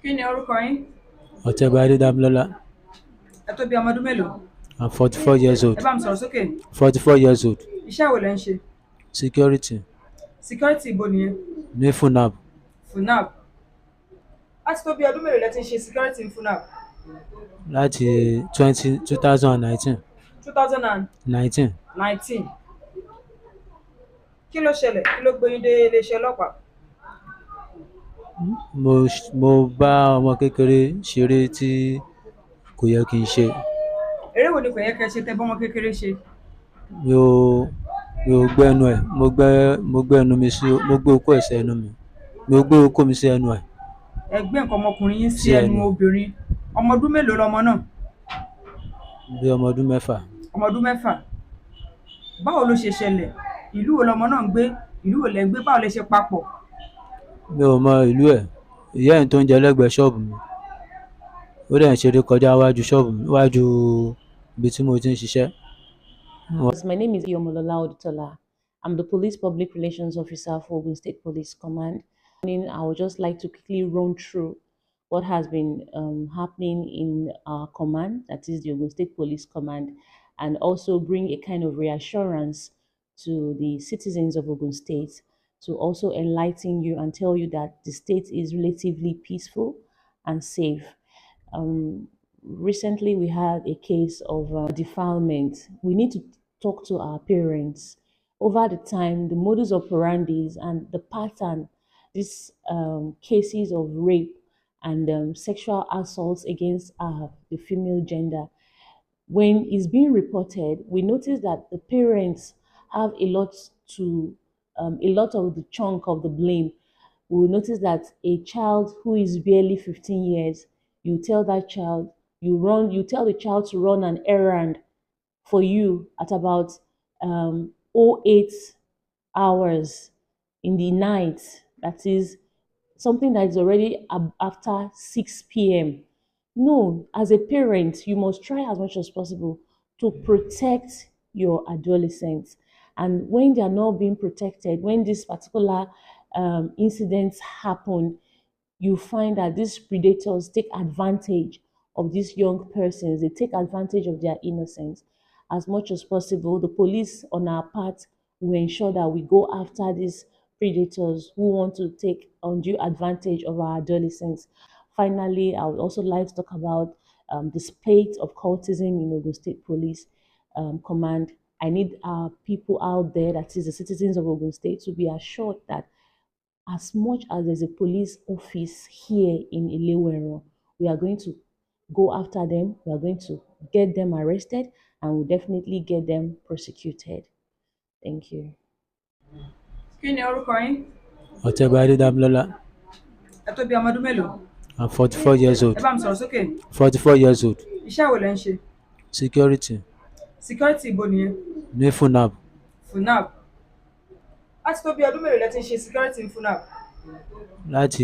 Kí ni orúkọ yín? Ọ̀tẹ́gbadé Dámilọ́lá. Ẹ tó bí ọmọ ọdún mélòó? I'm 44 years Ẹ old. bá mi sọ̀rọ̀ sókè. 44 years old. Iṣẹ́ wo lẹ ń ṣe? Security Security ibo nìyẹn? ní FUNAB FUNAB. Láti tó bí ọdún mélòó lẹ ti ń ṣe security ní FUNAB? láti 2019. 2019. Kí ló ṣẹlẹ̀? Kí ló gbé yín dé iléeṣẹ́ ọlọ́pàá? Mo bá ọmọ kékeré ṣeré tí kò yẹ kí n ṣe. Eré wo ni kò yẹ kẹ́ ṣe tẹ́ bọ́mọ kékeré ṣe? Mi ò gbẹ́ ẹnu ẹ̀. Mo gbé ẹnu mi sí, mo gbé okó ẹ̀ sí ẹnu mi. Mo gbé okó mi sí ẹnu ẹ̀. Ẹ gbé nǹkan ọmọkùnrin yín sí Sí ẹnu ẹnu. obìnrin. Ọmọ ọdún mélòó lọmọ náà? Bí ọmọ ọdún 4. Ọmọ ọdún 4. Báwo ló ṣe ṣẹlẹ̀? Ìlú wo lọmọ náà ń gbé? Ìlú wo lẹ ń gbé? Báwo lẹ ṣe papọ̀? Mi ò mọ ìlú ẹ̀. Ìyá ẹ̀ tó ń jẹ lẹ́gbẹ̀ẹ́ ṣọ́ọ̀bù mi. Ó dẹ̀ ń ṣeré kọjá wájú ṣọ́ọ̀bù mi, wájú ibi tí mo ti ń ṣiṣẹ́. My name is Iyomolola Odutola. I'm the Police Public Relations Officer for Ogun State Police Command. I would just like to quickly run through what has been happening in our command, that is the Ogun State Police Command, and also bring a kind of reassurance to the citizens of Ogun State to also enlighten you and tell you that the state is relatively peaceful and safe. Recently, we had a case of defilement. We need to talk to our parents. Over the time, the modus operandi and the pattern, these cases of rape and sexual assaults against the female gender, when it's being reported, we notice that the parents have a lot of the chunk of the blame. We will notice that a child who is barely 15 years, you tell that child, you tell the child to run an errand for you at about 08 hours in the night. That is something that is already after 6 p.m. No, as a parent, you must try as much as possible to protect your adolescents. And when they are not being protected, when these particular incidents happen, you find that these predators take advantage of these young persons. They take advantage of their innocence. As much as possible, the police on our part will ensure that we go after these predators who want to take undue advantage of our adolescents. Finally, I would also like to talk about the spate of cultism in Ogun State Police Command. I need our people out there, that is the citizens of Ogun State, to be assured that as much as there's a police office here in Ilewero, we are going to go after them, we are going to get them arrested, and we'll definitely get them prosecuted. Thank you. Kí ni orúkọ yín? Ọ̀tẹ́gbadé Dámilọ́lá. Ẹ tó bí ọmọ ọdún mélòó? I'm 44 years old. Ẹ bá mi sọ̀rọ̀ sókè. 44 years old. Iṣẹ́ wo lẹ ń ṣe? Security Security ibo nìyẹn? ní FUNAB FUNAB. Láti tó bí ọdún mélòó lẹ ti ń ṣe security ní FUNAB? láti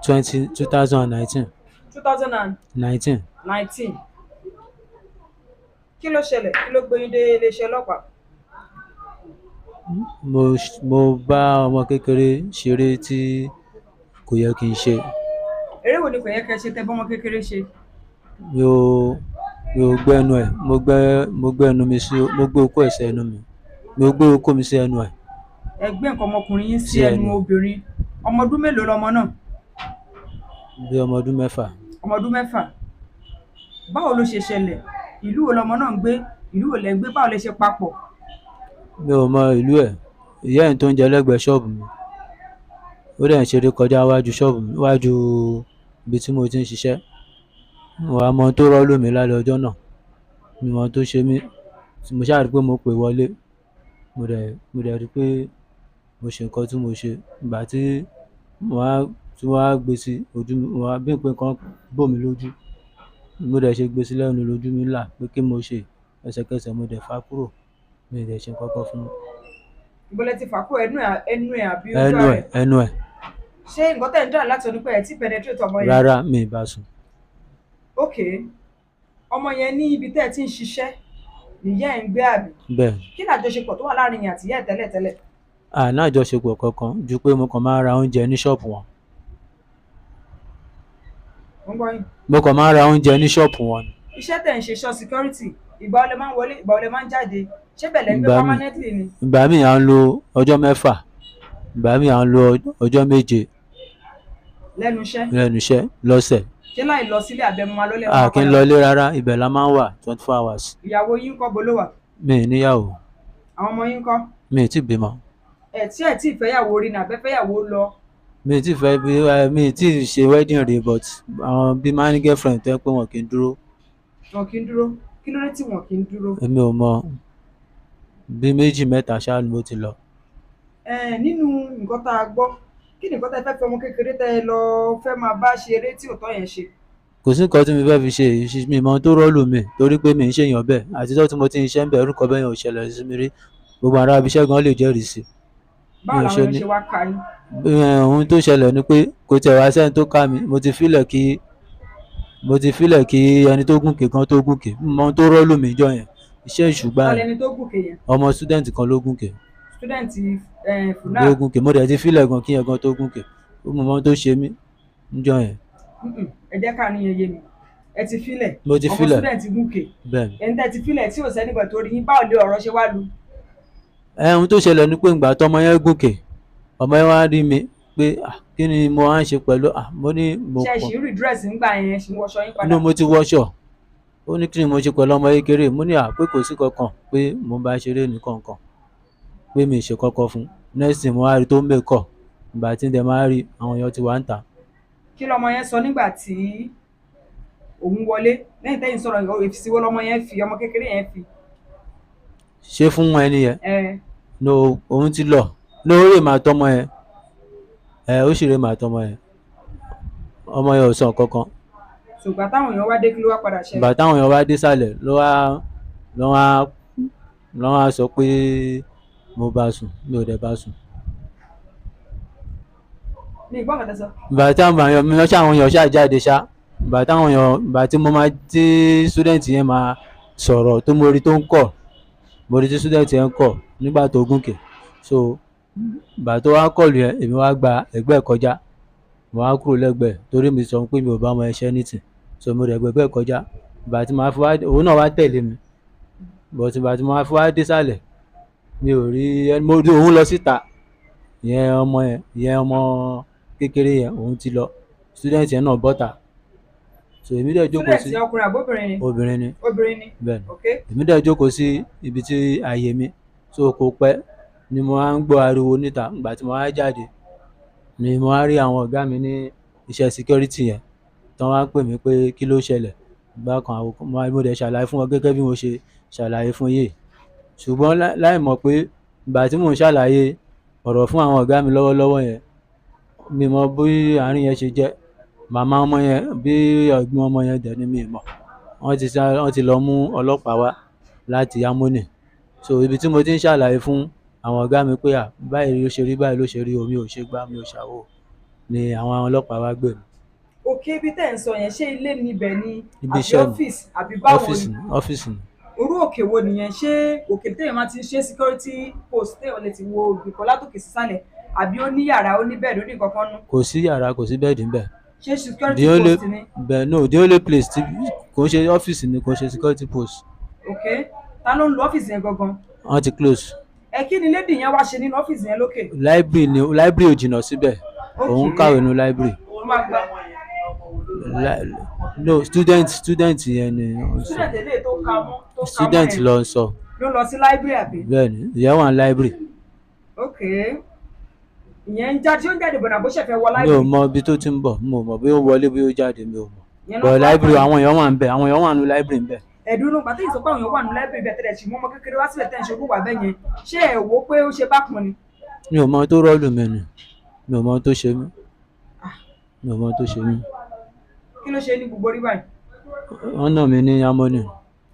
2019. 2019. Kí ló ṣẹlẹ̀? Kí ló gbé yín dé iléeṣẹ́ ọlọ́pàá? Mo bá ọmọ kékeré ṣeré tí kò yẹ kí n ṣe. Eré wo ni kò yẹ kẹ́ ṣe tẹ́ bọ́mọ kékeré ṣe? Mi ò gbẹ́ ẹnu ẹ̀. Mo gbé ẹnu mi sí, mo gbé okó ẹ̀ sí ẹnu mi. Mo gbé okó mi sí ẹnu ẹ̀. Ẹ gbé nǹkan ọmọkùnrin yín sí Sí ẹnu ẹnu. obìnrin. Ọmọ ọdún mélòó lọmọ náà? Bí ọmọ ọdún 4. Ọmọ ọdún 4. Báwo ló ṣe ṣẹlẹ̀? Ìlú wo lọmọ náà ń gbé? Ìlú wo lẹ ń gbé? Báwo lẹ ṣe papọ̀? Mi ò mọ ìlú ẹ̀. Ìyá ẹ̀ tó ń jẹ lẹ́gbẹ̀ẹ́ ṣọ́ọ̀bù mi. Ó dẹ̀ ń ṣeré kọjá wájú ṣọ́ọ̀bù mi, wájú ibi tí mo ti ń ṣiṣẹ́. Mo wá mọ ohun tó rọ́ lù mí lálẹ́ ọjọ́ náà. Mi mọ ohun tó ṣe mí. Mo ṣáà rí pé mo pè wọlé. Mo dẹ̀ rí pé mo ṣe nǹkan tí mo ṣe. Ìgbà tí mo wá gbé sí ojú mi, mo wá bí pé nǹkan bò mí lójú. Mo dẹ̀ ṣe gbé sí lẹ́nu lójú mi là pé kí mo ṣe. Ẹsẹ̀kẹsẹ̀ mo dẹ̀ fà kúrò. Mi ò dẹ̀ ṣe nǹkan kan fún un. Ibo lẹ ti fà kúrò? Ẹnu ẹ̀ àbí ojú rẹ̀? Ẹnu ẹ̀. Ṣé nǹkan tẹ̀ ń dà láti ọdún pé ẹ ti penetrate ọmọ yẹn? Rárá, mi ì bá sùn. Ok. Ọmọ yẹn ní ibi tẹ́ ẹ ti ń ṣiṣẹ́, ìyá ẹ̀ ń gbé àbí? Bẹ́ẹ̀. Kí ni àjọṣepọ̀ tó wà láàrin yín àti ìyá ẹ̀ tẹ́lẹ̀tẹ́lẹ̀? A ní àjọṣepọ̀ kankan ju pé mo kàn máa ń ra oúnjẹ ní ṣọ́ọ̀bù wọn. Mo ń gbọ́ yín. mo kàn máa ń ra oúnjẹ ní ṣọ́ọ̀bù wọn ni. Iṣẹ́ tẹ̀ ń ṣe ṣọ́ security, ìgbà wo lẹ máa ń wọlé, ìgbà wo lẹ máa ń jáde? Ṣé bẹ̀ lẹ ń gbé ìgbà míì permanently ni? ìgbà míì à ń lo ọjọ́ mẹ́fà, ìgbà míì à ń lo ọjọ́ méje Lẹ́nu iṣẹ́? lẹ́nu iṣẹ́ lọ́sẹ̀. Ṣé láì lọ sílé àbẹ̀mọ máa lọ́lẹ̀ A máa kì í padà? lọ ilé rárá, ibẹ̀ la máa ń wà 24 hours. Ìyàwó yín ńkọ́, bo ló wà? Mi ì níyàwó, Àwọn ọmọ yín ńkọ́? mi ì tí bímọ. Ẹ̀ tí ìfẹ́yàwó rí ni àbẹ́fẹ́yàwó lọ? Mi ì tí fẹ́ bí mi ì tí ṣe wedding rí, but àwọn bí máa ní girlfriend tó yẹ pé wọn kì í dúró. Wọn kì í dúró. Kí ló dé tí wọn kì í dúró? Èmi ò mọ, bí méjì mẹ́ta ṣáá ni mo ti lọ. Nínú nǹkan tá a gbọ́, kí ni nǹkan tẹ́ fẹ́ fi ọmọ kékeré tẹ́ ẹ lọ fẹ́ máa bá ṣe eré tí òótọ́ yẹn ṣe? Kò sí nǹkan tí mi fẹ́ fi ṣe, mi mọ ohun tó rọ́ọ̀lù mi torí pé mi ń ṣèyàn bẹ́ẹ̀. Àtijọ́ tí mo ti ń ṣiṣẹ́ ń bẹ̀, orúkọ bẹ́ẹ̀ yẹn ò ṣẹlẹ̀ sí mi rí. Gbogbo ará ibi iṣẹ́ gan lè jẹ́rìí sí. Báwo Mi ò làwọn ṣe èèyàn ní. ṣe wá ka yín? Ohun tó ṣẹlẹ̀ ni pé kò tẹ̀ wá sẹ́ni tó ká mi, mo ti fílẹ̀ kí ẹni tó gùnkè kan tó gùnkè. Mi mọ ohun tó rọ́ọ̀lù mi jọ yẹn. Iṣẹ́ ìṣùgbà Ta yẹn, lẹni tó gùnkè yẹn? ọmọ student kan ló gùnkè. Student Ló FUNAB? gùnkè, mo dẹ̀ ti fílẹ̀ gan kí yẹn gan tó gùnkè. Ó mọ ohun tó ṣe mí níjọ́ yẹn. Ẹ jẹ́ ká níyẹn yé mi. Ẹ ti fílẹ̀. Mo ti Ọmọ fílẹ̀, student gùnkè. bẹ́ẹ̀ ni. Ẹni tẹ́ ti fílẹ̀ tí ò sẹ́nìbọ̀ tó rí yín, báwo lè ọ̀rọ̀ ṣe wá lu? Ohun tó ṣẹlẹ̀ ni pé ìgbà tọ́mọ yẹn gùnkè, ọmọ yẹn wá rí mi pé kí ni mo wá ń ṣe pẹ̀lú mo ní mo Ṣé ẹ pọ̀ ṣì ń redress nígbà yẹn, ṣì ń wọṣọ yín padà? inú mo ti wọṣọ. Ó ní kí ni mo ṣe pẹ̀lú ọmọ kékeré, mo ní pé kò sí kankan, pé mo bá ṣeré nìkan kan, pé mi ì ṣe kankan fún. Next thing mo wá rí tó ń mẹ́kọ̀, ìgbà tí ń dẹ̀ máa rí àwọn èèyàn ti wá ń tà. Kí lọmọ yẹn sọ nígbà tí òun wọlé? Lẹ́yìn tẹ́yìn sọ̀rọ̀, èsì wo lọmọ yẹn fi, ọmọ kékeré yẹn fi? Ṣé fún ẹni yẹn? Ẹ No, òun ti lọ. No, ó rè máa tọ́mọ yẹn. Ó sì rè máa tọ́mọ yẹn. Ọmọ yẹn ò sọ kankan. ṣùgbọ́n táwọn èèyàn wá dé kí ló wá padà ṣẹlẹ̀? Ìgbà táwọn èèyàn wá dé sàlẹ̀ ló wá sọ pé mo bá sùn, mi ò dẹ̀ bá sùn. Mi ìgbọ́n kan tẹ́ sọ. Ìgbà táwọn èèyàn ṣáà jáde ṣá, ìgbà tí student yẹn máa sọ̀rọ̀ tó mo rí tó ń kọ̀, mo rí tí student yẹn ń kọ̀ nígbà tó gùnkè. So ìgbà tó wá kọ̀lù yẹn, èmi wá gba ẹ̀gbẹ́ ẹ̀ kọjá, mo wá kúrò lẹ́gbẹ̀ẹ́ torí mi sọ pé mi ò bá ọmọ ẹṣẹ́ anything. So mo dẹ̀ gbẹ̀gbẹ́ ẹ̀ kọjá. Ìgbà tí màá fi wá, òun náà wá tẹ̀lé mi, but ìgbà tí màá fi wá dé sàlẹ̀, mi ò rí ẹni. Mo rí òun lọ síta, ìyẹn ọmọ kékeré yẹn, òun ti lọ, student yẹn náà bọ́ta. So èmi dẹ̀ jókòó sí, Student ọkùnrin àbóbìnrin ni? obìnrin ni, Obìnrin ni. bẹ́ẹ̀ ni. Okay. Èmi dẹ̀ jókòó sí ibi tí ààyè mi. So kò pẹ́ ni mo wá ń gbọ́ ariwo níta. Ìgbà tí mo wá jáde ni mo wá rí àwọn ọ̀gá mi ní iṣẹ́ security yẹn, tán wá pè mí pé kí ló ṣẹlẹ̀. Ìgbà kan mo dẹ̀ ṣàlàyé fún wọn gẹ́gẹ́ bí mo ṣe ṣàlàyé fún yìí. Ṣùgbọ́n láì mọ̀ pé ìgbà tí mò ń ṣàlàyé ọ̀rọ̀ fún àwọn ọ̀gá mi lọ́wọ́lọ́wọ́ yẹn, mi mọ bí àárín yẹn ṣe jẹ́. Màmá ọmọ yẹn, bí ẹ̀gbọ́n ọmọ yẹn dẹ̀ ni mi mọ̀. Wọ́n ti lọ mú ọlọ́pàá wá láti Harmony. So ibi tí mo ti ń ṣàlàyé fún àwọn ọ̀gá mi pé báyìí ló ṣe rí, báyìí ló ṣe rí, mi ò ṣe gbá, mi ò ṣàwo, ni àwọn ọlọ́pàá wá gbé mi. Òkè ibi tẹ́ ń sọ yẹn, ṣé ilé níbẹ̀ ni Ibi àbí iṣẹ́ mi. ọ́fíìsì àbí báwo ni? Ọ́fíìsì ni. Orú òkè wo nìyẹn? Ṣé òkè téèyàn máa ti ṣe security post téèyàn lè ti wo ibìkan látòkè sísàlẹ̀, àbí ó ní yàrá, ó ní bẹ́ẹ̀dì, ó ní nǹkan kan nú? Kò sí yàrá, kò sí bẹ́ẹ̀dì ńbẹ̀. Ṣé security The only post ni? the only place tí kò ń ṣe ọ́fíìsì ni, kò ń ṣe security post. Okay. Ta ló ń lo ọ́fíìsì yẹn gangan? Wọ́n ti close. Kí ni lady yẹn wá ṣe nínú ọ́fíìsì yẹn lókè? Library ò jìnnà síbẹ̀. Òun kàwé nínú library. Òun máa gba No, student yẹn ni ó ń sọ. student eléyìí tó ka mọ́ Student yẹn ló ń sọ. ló lọ sí library àbí? Bẹ́ẹ̀ ni, ìyẹn wà ní library. Okay. Ìyẹn ń jáde, ó ń jáde bọ̀nà bó ṣe fẹ́ wọ Mi ò library. mọ ibi tó ti ń bọ̀, mo mọ̀ bí ó wọlé bí ó jáde, mi ò mọ̀. Ìyẹn But ló fà á library pé àwọn èèyàn wà ń bẹ̀, àwọn èèyàn wà nínú library ń bẹ̀. ẹ̀dùnú pàtó ìsọpọ̀ àwọn èèyàn wà ní library bẹ́ẹ̀ tẹ́lẹ̀ ṣì mú ọmọ kékeré wá sílẹ̀ tẹ́ ń ṣe ogún wà bẹ́ẹ̀ yẹn. Ṣé ẹ̀ wò ó pé ó ṣe bákan ni? Mi ò mọ ohun tó rọ́ọ̀lù mi ni, mi ò mọ ohun tó ṣe mí, mi ò mọ ohun tó ṣe mí. Kí ló ṣe ní gbogbo rí báyìí? Wọ́n nà mí ní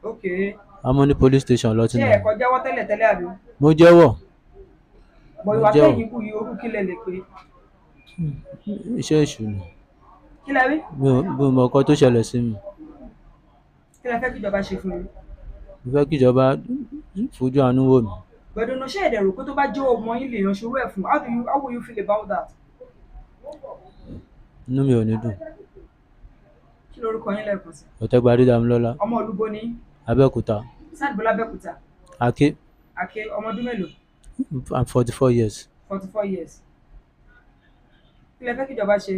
Okay. Harmony police station lọ́tí Ṣé náà. ẹ̀kọ́ jẹ́wọ́ tẹ́lẹ̀ tẹ́lẹ̀ àbí? Mo jẹ́wọ́ Bọ̀ ìwà jẹ́wọ́. tẹ́yìn kù yìí orú kílẹ̀ lè pé. iṣẹ́ èṣù ni. Kí lẹ rí? Mi ò mọ nǹkan tó ṣẹlẹ̀ sí mi. Kí lẹ fẹ́ kíjọba ṣe fún mi? Mo fẹ́ kíjọba fojú àánú wò mí. Gbẹ̀dọ̀nà ṣé ẹ̀dẹ̀ rò pé tó bá jẹ́ ọmọ yín lè yan ṣòro ẹ̀ fún? How will you feel about that? Inú mi ò ní dùn. Kí lorúkọ yín lẹ́ẹ̀kan sí? Ọ̀tẹ́gbadé Damilọ́lá, Ọmọ olúbo ní Abẹ́òkúta. Sádìbò lábẹ́òkúta. Aké, Àké ọmọ ọdún mélòó? I'm 44 years. 44 years. Kí lẹ fẹ́ kíjọba ṣe?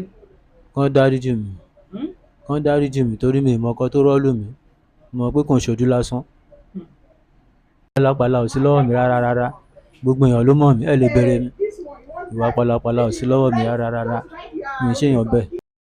Kán dáríjì mí. Hmm? Kán dáríjì mí torí mi ì mọ̀kan tó rọ́ọ̀lù mí. Mo mọ̀ pé kò ń ṣojú lásán. Pálapàla ò sí lọ́wọ́ mi rárá. Gbogbo èèyàn ló mọ̀ mí, ẹ lè béèrè mi. Ìwà pálapàla ò sí lọ́wọ́ mi rárá. Mi ò ṣèyàn bẹ́ẹ̀.